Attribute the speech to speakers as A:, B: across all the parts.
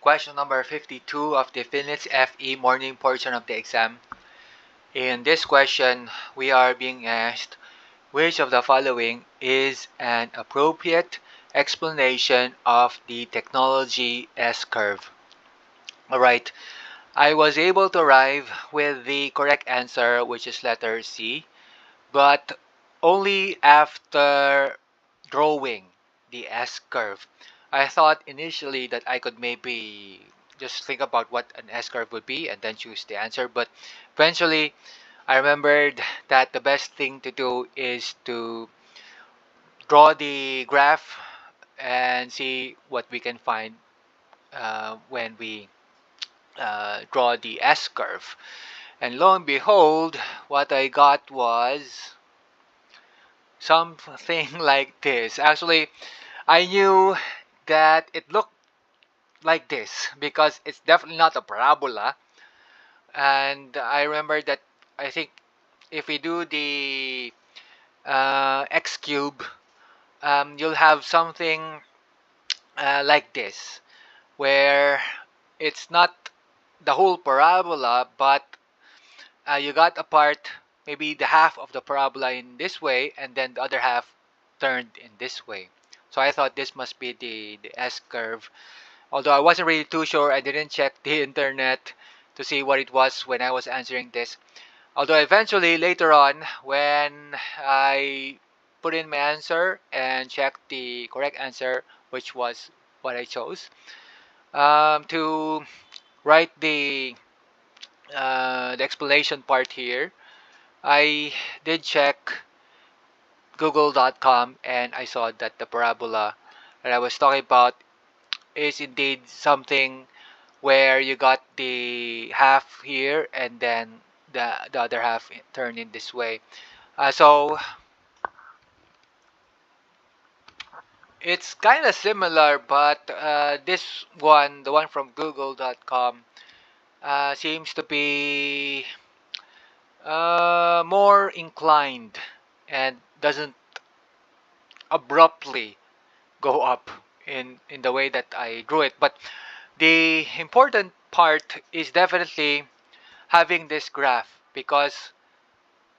A: Question number 52 of the PhilNITS FE morning portion of the exam. In this question, we are being asked which of the following is an appropriate explanation of the technology S-curve. Alright, I was able to arrive with the correct answer, which is letter C, but only after drawing the S-curve. I thought initially that I could maybe just think about what an S-curve would be and then choose the answer, but eventually I remembered that the best thing to do is to draw the graph and see what we can find when we draw the S-curve. And lo and behold, what I got was something like this. Actually, I knew that it looked like this because it's definitely not a parabola. And I remember that I think if we do the x cube, you'll have something like this, where it's not the whole parabola, but you got a part, maybe the half of the parabola in this way, and then the other half turned in this way. So I thought this must be the S-curve. Although I wasn't really too sure, I didn't check the internet to see what it was when I was answering this. Although eventually, later on, when I put in my answer and checked the correct answer, which was what I chose, to write the explanation part here, I did check google.com and I saw that the parabola that I was talking about is indeed something where you got the half here and then the other half turned in this way. So it's kind of similar, but this one, the one from google.com, seems to be more inclined and doesn't abruptly go up in the way that I drew it. But the important part is definitely having this graph, because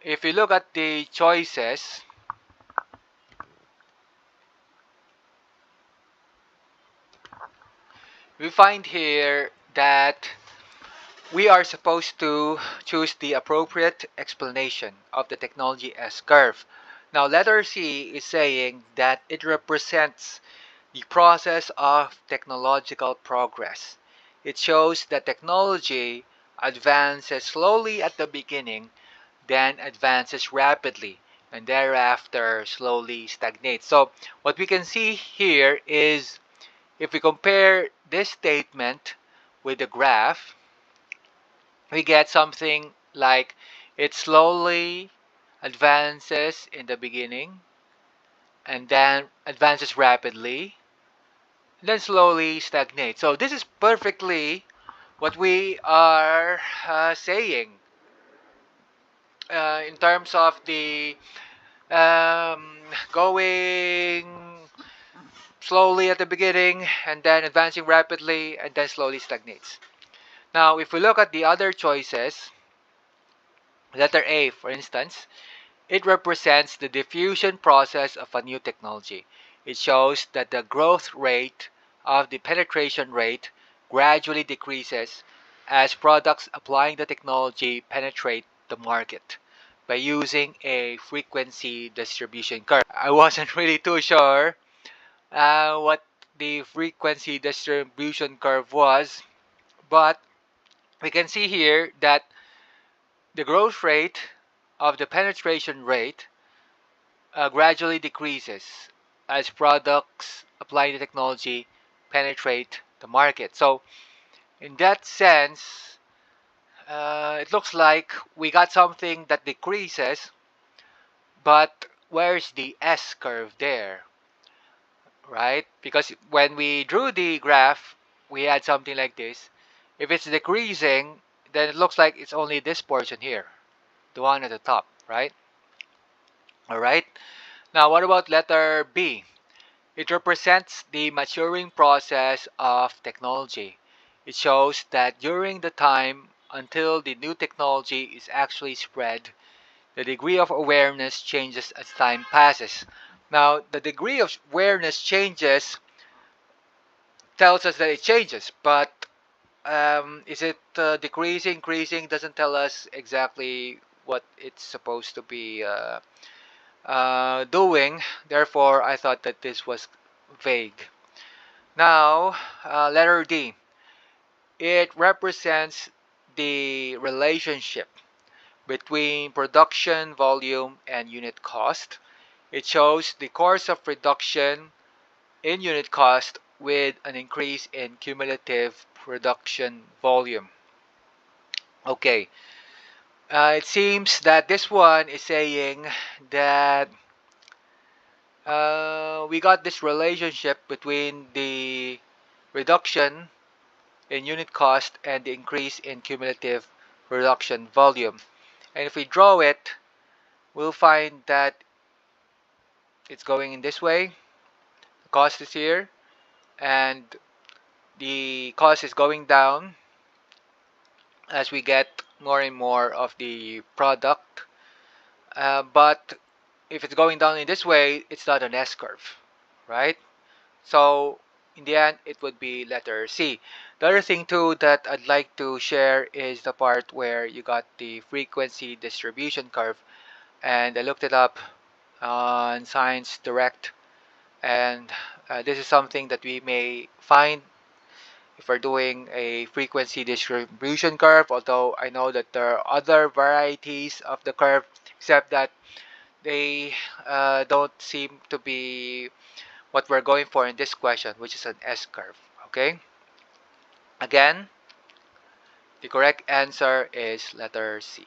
A: if you look at the choices, we find here that we are supposed to choose the appropriate explanation of the technology S-curve. Now, letter C is saying that it represents the process of technological progress. It shows that technology advances slowly at the beginning, then advances rapidly, and thereafter slowly stagnates. So what we can see here is, if we compare this statement with the graph, we get something like it slowly advances in the beginning and then advances rapidly, then slowly stagnates. So this is perfectly what we are saying in terms of the going slowly at the beginning and then advancing rapidly and then slowly stagnates. Now, if we look at the other choices, letter A, for instance, it represents the diffusion process of a new technology. It shows that the growth rate of the penetration rate gradually decreases as products applying the technology penetrate the market by using a frequency distribution curve. I wasn't really too sure what the frequency distribution curve was, but we can see here that the growth rate of the penetration rate gradually decreases as products applying the technology penetrate the market. So in that sense, it looks like we got something that decreases, but where's the S curve there, right? Because when we drew the graph, we had something like this. If it's decreasing, then it looks like it's only this portion here, the one at the top, right? All right. Now, what about letter B? It represents the maturing process of technology. It shows that during the time until the new technology is actually spread, the degree of awareness changes as time passes. Now, the degree of awareness changes tells us that it changes, but is it decreasing, increasing? Doesn't tell us exactly what it's supposed to be doing. Therefore, I thought that this was vague. Now, letter D. It represents the relationship between production volume and unit cost. It shows the course of reduction in unit cost with an increase in cumulative production volume. Okay, it seems that this one is saying that we got this relationship between the reduction in unit cost and the increase in cumulative production volume. And if we draw it, we'll find that it's going in this way. The cost is here, and the cost is going down as we get more and more of the product. But if it's going down in this way, it's not an S curve, right? So in the end, it would be letter C. The other thing too that I'd like to share is the part where you got the frequency distribution curve, and I looked it up on Science Direct, and this is something that we may find if we're doing a frequency distribution curve, although I know that there are other varieties of the curve, except that they don't seem to be what we're going for in this question, which is an S curve. Okay, again, the correct answer is letter C.